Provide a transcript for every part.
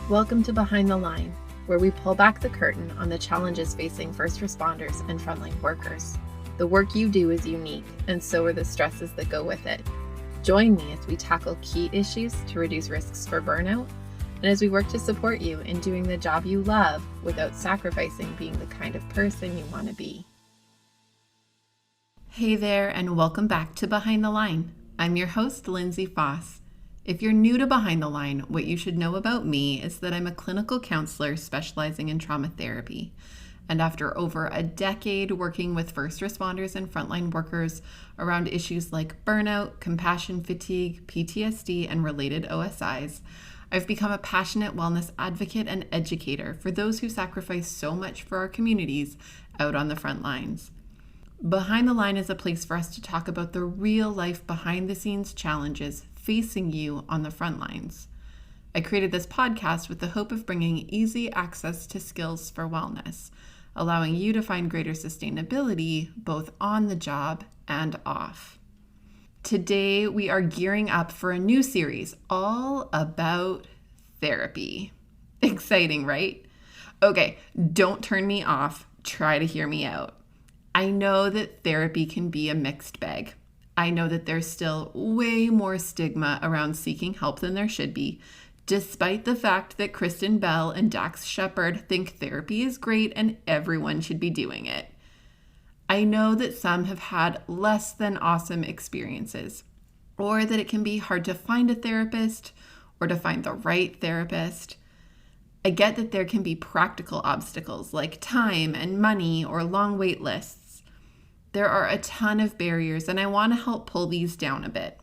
Welcome to Behind the Line, where we pull back the curtain on the challenges facing first responders and frontline workers. The work you do is unique, and so are the stresses that go with it. Join me as we tackle key issues to reduce risks for burnout, and as we work to support you in doing the job you love without sacrificing being the kind of person you want to be. Hey there, and welcome back to Behind the Line. I'm your host, Lindsay Faas. If you're new to Behind the Line, what you should know about me is that I'm a clinical counselor specializing in trauma therapy. And after over a decade working with first responders and frontline workers around issues like burnout, compassion fatigue, PTSD, and related OSIs, I've become a passionate wellness advocate and educator for those who sacrifice so much for our communities out on the front lines. Behind the Line is a place for us to talk about the real life behind the scenes challenges facing you on the front lines. I created this podcast with the hope of bringing easy access to skills for wellness, allowing you to find greater sustainability both on the job and off. Today, we are gearing up for a new series all about therapy. Exciting, right? Okay, don't turn me off. Try to hear me out. I know that therapy can be a mixed bag. I know that there's still way more stigma around seeking help than there should be, despite the fact that Kristen Bell and Dax Shepard think therapy is great and everyone should be doing it. I know that some have had less than awesome experiences, or that it can be hard to find a therapist or to find the right therapist. I get that there can be practical obstacles like time and money or long wait lists. There are a ton of barriers, and I want to help pull these down a bit.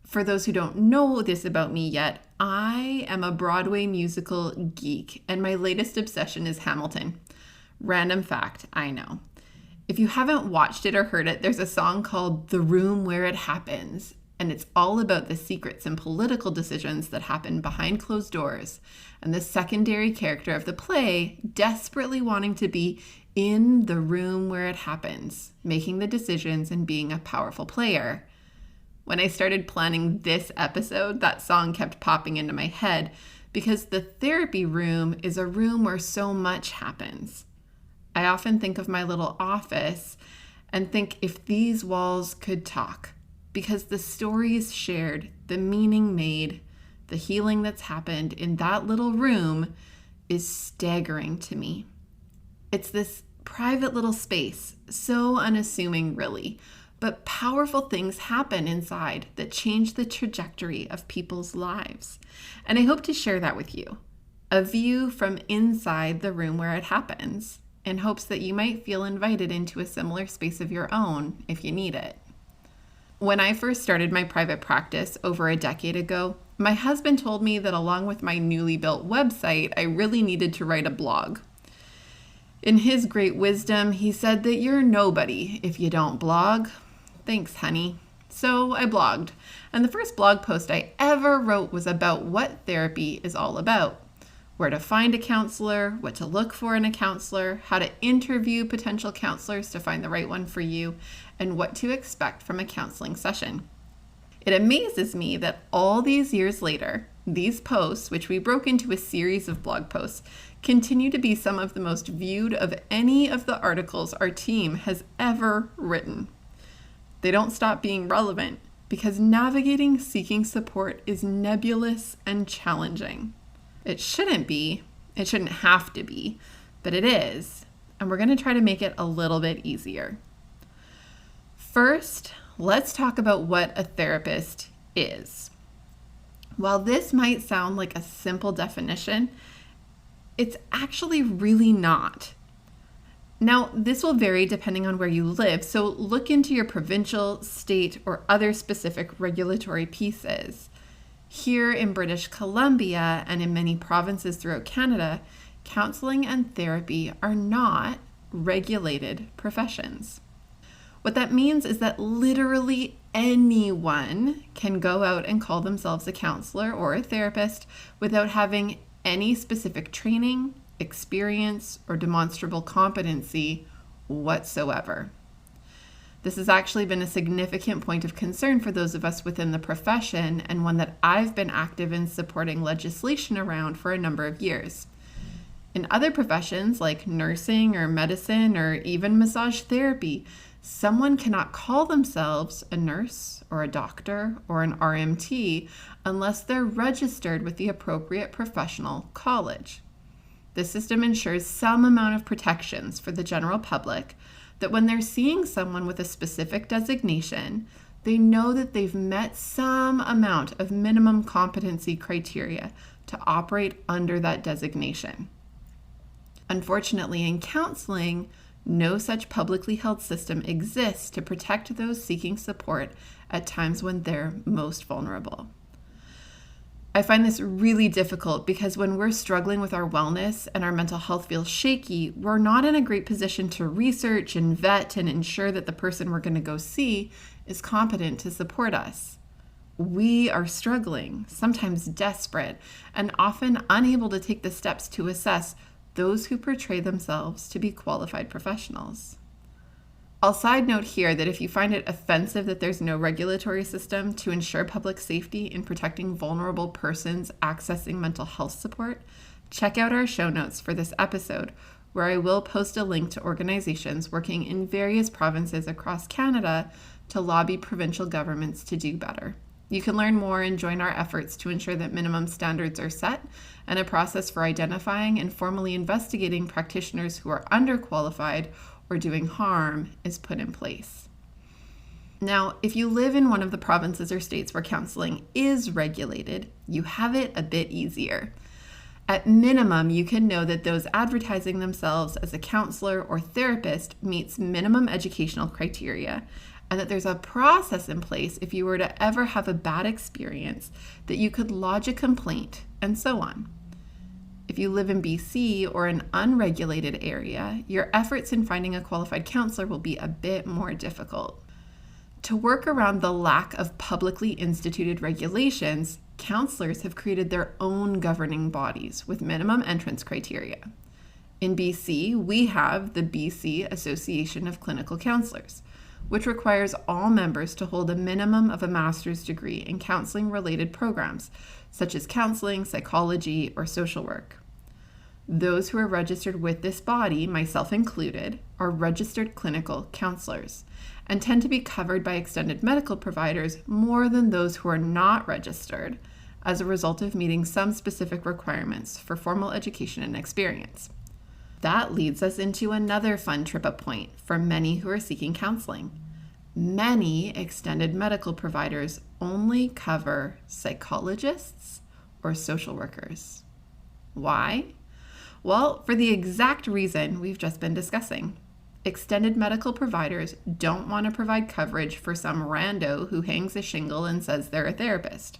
For those who don't know this about me yet, I am a Broadway musical geek, and my latest obsession is Hamilton. Random fact, I know. If you haven't watched it or heard it, there's a song called The Room Where It Happens, and it's all about the secrets and political decisions that happen behind closed doors, and the secondary character of the play desperately wanting to be in the room where it happens, making the decisions and being a powerful player. When I started planning this episode, that song kept popping into my head because the therapy room is a room where so much happens. I often think of my little office and think if these walls could talk, because the stories shared, the meaning made, the healing that's happened in that little room is staggering to me. It's this private little space, so unassuming really, but powerful things happen inside that change the trajectory of people's lives. And I hope to share that with you. A view from inside the room where it happens, in hopes that you might feel invited into a similar space of your own if you need it. When I first started my private practice over a decade ago, my husband told me that along with my newly built website, I really needed to write a blog. In his great wisdom, he said that you're nobody if you don't blog. Thanks, honey. So I blogged, and the first blog post I ever wrote was about what therapy is all about. Where to find a counselor, what to look for in a counselor, how to interview potential counselors to find the right one for you, and what to expect from a counseling session. It amazes me that all these years later, these posts, which we broke into a series of blog posts, continue to be some of the most viewed of any of the articles our team has ever written. They don't stop being relevant because navigating seeking support is nebulous and challenging. It shouldn't be, it shouldn't have to be, but it is, and we're going to try to make it a little bit easier. First, let's talk about what a therapist is. While this might sound like a simple definition, it's actually really not. Now, this will vary depending on where you live, so look into your provincial, state, or other specific regulatory pieces. Here in British Columbia and in many provinces throughout Canada, counseling and therapy are not regulated professions. What that means is that literally anyone can go out and call themselves a counselor or a therapist without having any specific training, experience, or demonstrable competency whatsoever. This has actually been a significant point of concern for those of us within the profession, and one that I've been active in supporting legislation around for a number of years. In other professions like nursing or medicine or even massage therapy, someone cannot call themselves a nurse or a doctor or an RMT unless they're registered with the appropriate professional college. This system ensures some amount of protections for the general public, that when they're seeing someone with a specific designation, they know that they've met some amount of minimum competency criteria to operate under that designation. Unfortunately, in counseling, no such publicly held system exists to protect those seeking support at times when they're most vulnerable. I find this really difficult because when we're struggling with our wellness and our mental health feels shaky, we're not in a great position to research and vet and ensure that the person we're going to go see is competent to support us. We are struggling, sometimes desperate, and often unable to take the steps to assess those who portray themselves to be qualified professionals. I'll side note here that if you find it offensive that there's no regulatory system to ensure public safety in protecting vulnerable persons accessing mental health support, check out our show notes for this episode, where I will post a link to organizations working in various provinces across Canada to lobby provincial governments to do better. You can learn more and join our efforts to ensure that minimum standards are set and a process for identifying and formally investigating practitioners who are underqualified or doing harm is put in place. Now, if you live in one of the provinces or states where counseling is regulated, you have it a bit easier. At minimum, you can know that those advertising themselves as a counselor or therapist meets minimum educational criteria, and that there's a process in place if you were to ever have a bad experience that you could lodge a complaint, and so on. If you live in BC or an unregulated area, your efforts in finding a qualified counselor will be a bit more difficult. To work around the lack of publicly instituted regulations, counselors have created their own governing bodies with minimum entrance criteria. In BC, we have the BC Association of Clinical Counselors, which requires all members to hold a minimum of a master's degree in counseling-related programs, such as counseling, psychology, or social work. Those who are registered with this body, myself included, are registered clinical counselors and tend to be covered by extended medical providers more than those who are not registered as a result of meeting some specific requirements for formal education and experience. That leads us into another fun trip-up point for many who are seeking counseling. Many extended medical providers only cover psychologists or social workers. Why? Well, for the exact reason we've just been discussing. Extended medical providers don't want to provide coverage for some rando who hangs a shingle and says they're a therapist.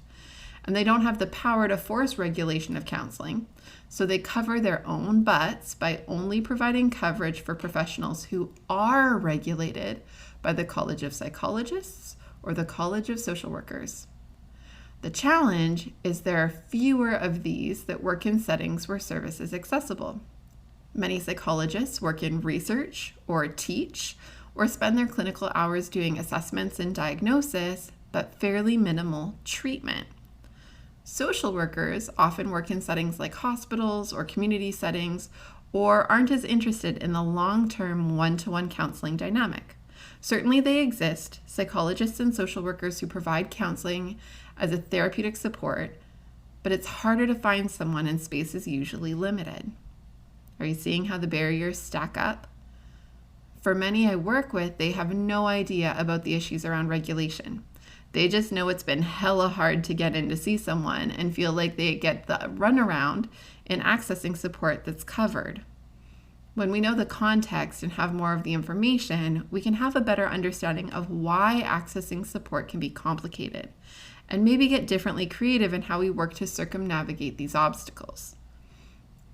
And they don't have the power to force regulation of counseling, so they cover their own butts by only providing coverage for professionals who are regulated by the College of Psychologists or the College of Social Workers. The challenge is there are fewer of these that work in settings where service is accessible. Many psychologists work in research or teach or spend their clinical hours doing assessments and diagnosis, but fairly minimal treatment. Social workers often work in settings like hospitals or community settings, or aren't as interested in the long-term one-to-one counseling dynamic. Certainly they exist, psychologists and social workers who provide counseling as a therapeutic support, but it's harder to find someone and space is usually limited. Are you seeing how the barriers stack up? For many I work with, they have no idea about the issues around regulation. They just know it's been hella hard to get in to see someone and feel like they get the runaround in accessing support that's covered. When we know the context and have more of the information, we can have a better understanding of why accessing support can be complicated, and maybe get differently creative in how we work to circumnavigate these obstacles.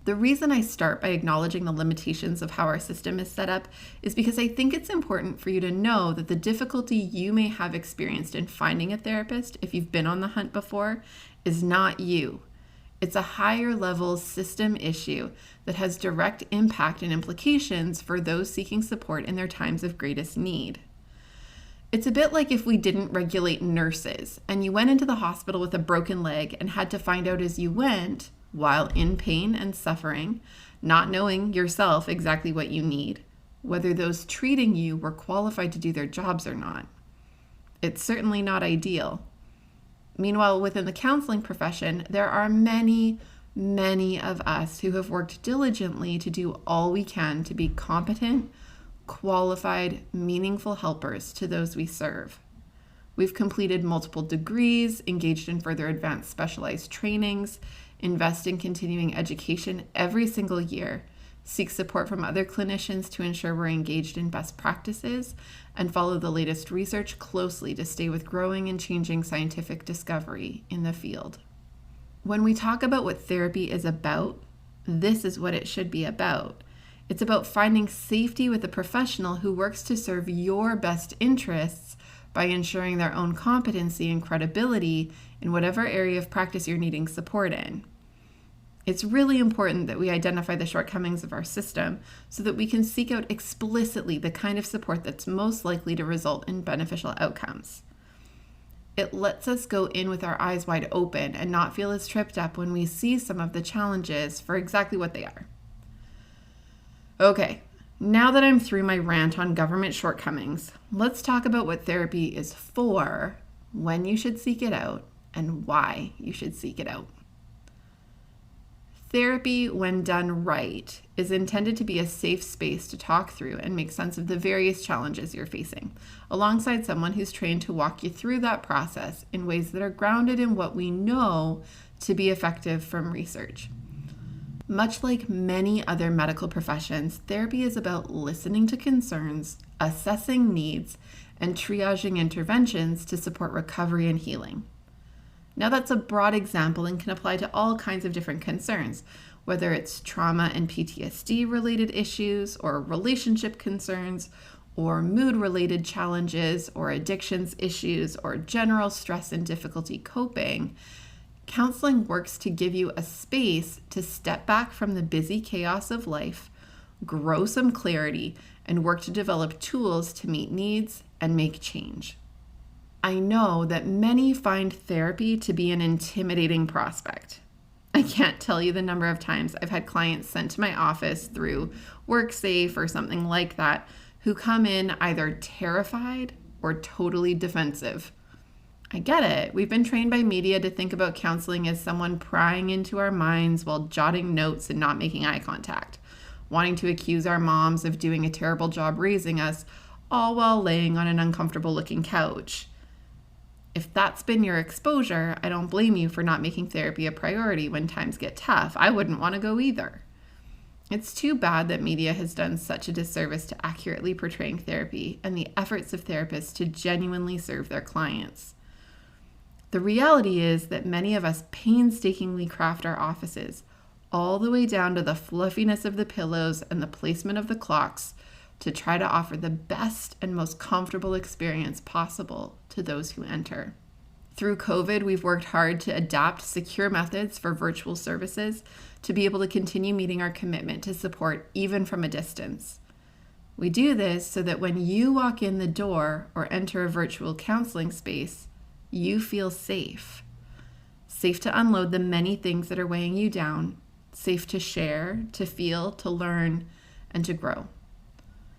The reason I start by acknowledging the limitations of how our system is set up is because I think it's important for you to know that the difficulty you may have experienced in finding a therapist, if you've been on the hunt before, is not you. It's a higher level system issue that has direct impact and implications for those seeking support in their times of greatest need. It's a bit like if we didn't regulate nurses and you went into the hospital with a broken leg and had to find out as you went, while in pain and suffering, not knowing yourself exactly what you need, whether those treating you were qualified to do their jobs or not. It's certainly not ideal. Meanwhile, within the counseling profession, there are many of us who have worked diligently to do all we can to be competent, qualified, meaningful helpers to those we serve. We've completed multiple degrees, engaged in further advanced specialized trainings, invest in continuing education every single year, seek support from other clinicians to ensure we're engaged in best practices, and follow the latest research closely to stay with growing and changing scientific discovery in the field. When we talk about what therapy is about, this is what it should be about. It's about finding safety with a professional who works to serve your best interests by ensuring their own competency and credibility in whatever area of practice you're needing support in. It's really important that we identify the shortcomings of our system so that we can seek out explicitly the kind of support that's most likely to result in beneficial outcomes. It lets us go in with our eyes wide open and not feel as tripped up when we see some of the challenges for exactly what they are. Okay, now that I'm through my rant on government shortcomings, let's talk about what therapy is for, when you should seek it out, and why you should seek it out. Therapy, when done right, is intended to be a safe space to talk through and make sense of the various challenges you're facing, alongside someone who's trained to walk you through that process in ways that are grounded in what we know to be effective from research. Much like many other medical professions, therapy is about listening to concerns, assessing needs, and triaging interventions to support recovery and healing. Now, that's a broad example and can apply to all kinds of different concerns, whether it's trauma and PTSD related issues, or relationship concerns, or mood related challenges, or addictions issues, or general stress and difficulty coping. Counseling works to give you a space to step back from the busy chaos of life, grow some clarity, and work to develop tools to meet needs and make change. I know that many find therapy to be an intimidating prospect. I can't tell you the number of times I've had clients sent to my office through WorkSafe or something like that who come in either terrified or totally defensive. I get it. We've been trained by media to think about counseling as someone prying into our minds while jotting notes and not making eye contact, wanting to accuse our moms of doing a terrible job raising us, all while laying on an uncomfortable looking couch. If that's been your exposure, I don't blame you for not making therapy a priority when times get tough. I wouldn't want to go either. It's too bad that media has done such a disservice to accurately portraying therapy and the efforts of therapists to genuinely serve their clients. The reality is that many of us painstakingly craft our offices, all the way down to the fluffiness of the pillows and the placement of the clocks, to try to offer the best and most comfortable experience possible to those who enter. Through COVID, we've worked hard to adapt secure methods for virtual services to be able to continue meeting our commitment to support even from a distance. We do this so that when you walk in the door or enter a virtual counseling space, you feel safe. Safe to unload the many things that are weighing you down, safe to share, to feel, to learn, and to grow.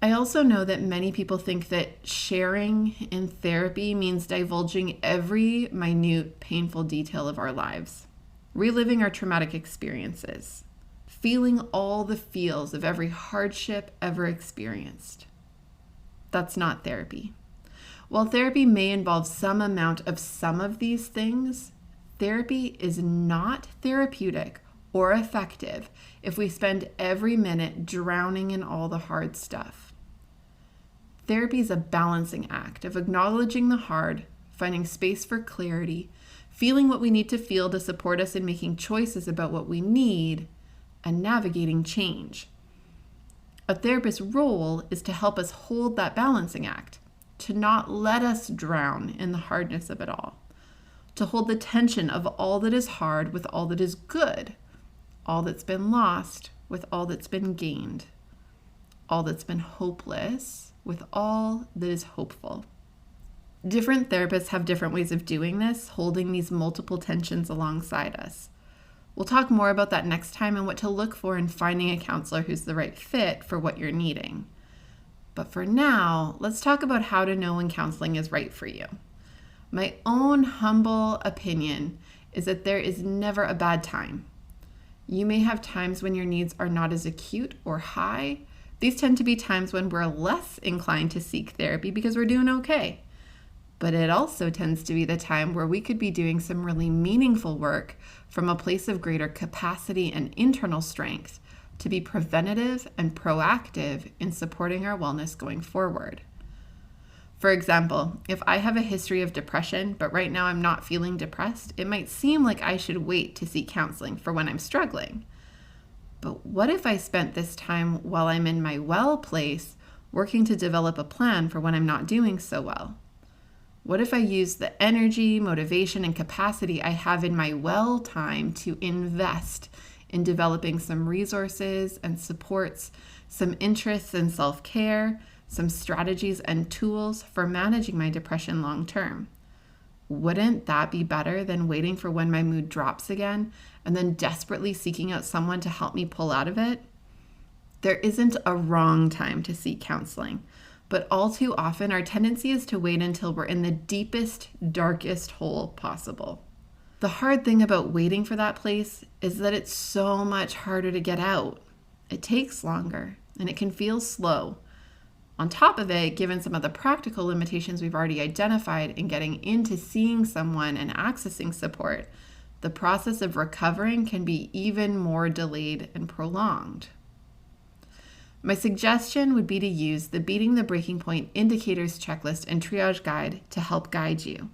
I also know that many people think that sharing in therapy means divulging every minute, painful detail of our lives, reliving our traumatic experiences, feeling all the feels of every hardship ever experienced. That's not therapy. While therapy may involve some amount of some of these things, therapy is not therapeutic or effective if we spend every minute drowning in all the hard stuff. Therapy is a balancing act of acknowledging the hard, finding space for clarity, feeling what we need to feel to support us in making choices about what we need, and navigating change. A therapist's role is to help us hold that balancing act, to not let us drown in the hardness of it all, to hold the tension of all that is hard with all that is good, all that's been lost with all that's been gained, all that's been hopeless with all that is hopeful. Different therapists have different ways of doing this, holding these multiple tensions alongside us. We'll talk more about that next time and what to look for in finding a counselor who's the right fit for what you're needing. But for now, let's talk about how to know when counseling is right for you. My own humble opinion is that there is never a bad time. You may have times when your needs are not as acute or high. These tend to be times when we're less inclined to seek therapy because we're doing okay. But it also tends to be the time where we could be doing some really meaningful work from a place of greater capacity and internal strength to be preventative and proactive in supporting our wellness going forward. For example, if I have a history of depression, but right now I'm not feeling depressed, it might seem like I should wait to seek counseling for when I'm struggling. But what if I spent this time while I'm in my well place working to develop a plan for when I'm not doing so well? What if I use the energy, motivation, and capacity I have in my well time to invest in developing some resources and supports, some interests in self-care, some strategies and tools for managing my depression long term? Wouldn't that be better than waiting for when my mood drops again and then desperately seeking out someone to help me pull out of it? There isn't a wrong time to seek counseling, but all too often our tendency is to wait until we're in the deepest, darkest hole possible. The hard thing about waiting for that place is that it's so much harder to get out. It takes longer and it can feel slow. On top of it, given some of the practical limitations we've already identified in getting into seeing someone and accessing support, the process of recovering can be even more delayed and prolonged. My suggestion would be to use the Beating the Breaking Point Indicators Checklist and Triage Guide to help guide you.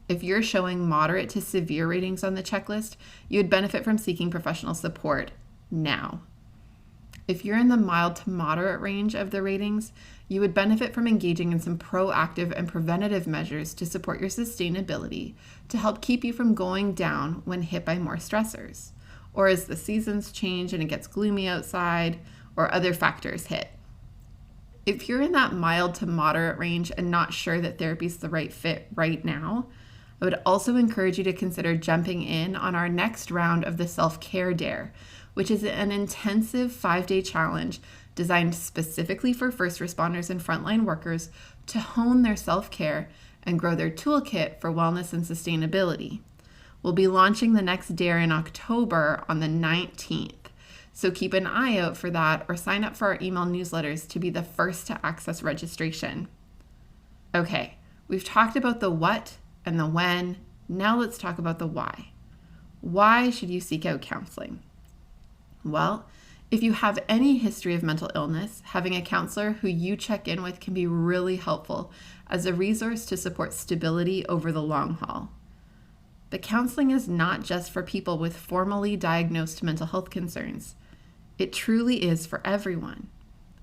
If you're showing moderate to severe ratings on the checklist, you would benefit from seeking professional support now. If you're in the mild to moderate range of the ratings, you would benefit from engaging in some proactive and preventative measures to support your sustainability to help keep you from going down when hit by more stressors, or as the seasons change and it gets gloomy outside, or other factors hit. If you're in that mild to moderate range and not sure that therapy is the right fit right now, I would also encourage you to consider jumping in on our next round of the Self-Care Dare, which is an intensive 5-day challenge designed specifically for first responders and frontline workers to hone their self-care and grow their toolkit for wellness and sustainability. We'll be launching the next Dare in October on the 19th. So keep an eye out for that or sign up for our email newsletters to be the first to access registration. Okay, we've talked about the what and the when. Now let's talk about the why. Why should you seek out counseling? Well, if you have any history of mental illness, having a counselor who you check in with can be really helpful as a resource to support stability over the long haul. But counseling is not just for people with formally diagnosed mental health concerns. It truly is for everyone.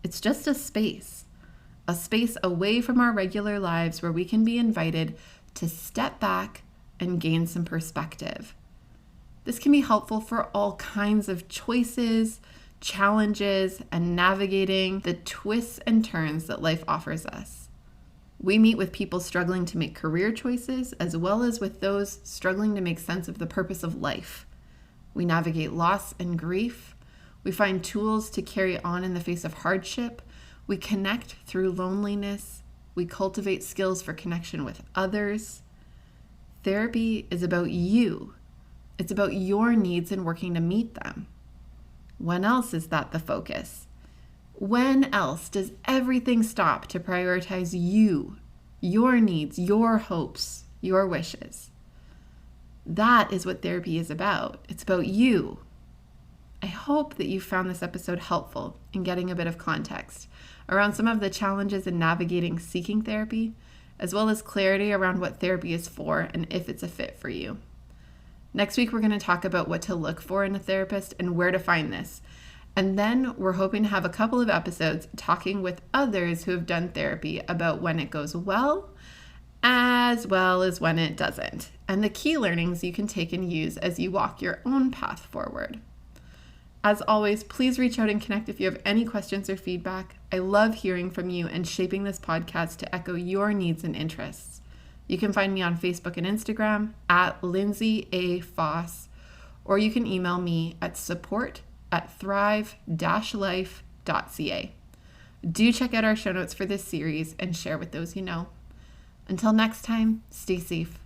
It's just a space away from our regular lives where we can be invited to step back and gain some perspective. This can be helpful for all kinds of choices, challenges, and navigating the twists and turns that life offers us. We meet with people struggling to make career choices, as well as with those struggling to make sense of the purpose of life. We navigate loss and grief. We find tools to carry on in the face of hardship. We connect through loneliness. We cultivate skills for connection with others. Therapy is about you. It's about your needs and working to meet them. When else is that the focus? When else does everything stop to prioritize you, your needs, your hopes, your wishes? That is what therapy is about. It's about you. I hope that you found this episode helpful in getting a bit of context around some of the challenges in navigating seeking therapy, as well as clarity around what therapy is for and if it's a fit for you. Next week, we're going to talk about what to look for in a therapist and where to find this. And then we're hoping to have a couple of episodes talking with others who have done therapy about when it goes well as when it doesn't, and the key learnings you can take and use as you walk your own path forward. As always, please reach out and connect if you have any questions or feedback. I love hearing from you and shaping this podcast to echo your needs and interests. You can find me on Facebook and Instagram at Lindsay A. Faas, or you can email me at support@thrive-life.ca. Do check out our show notes for this series and share with those you know. Until next time, stay safe.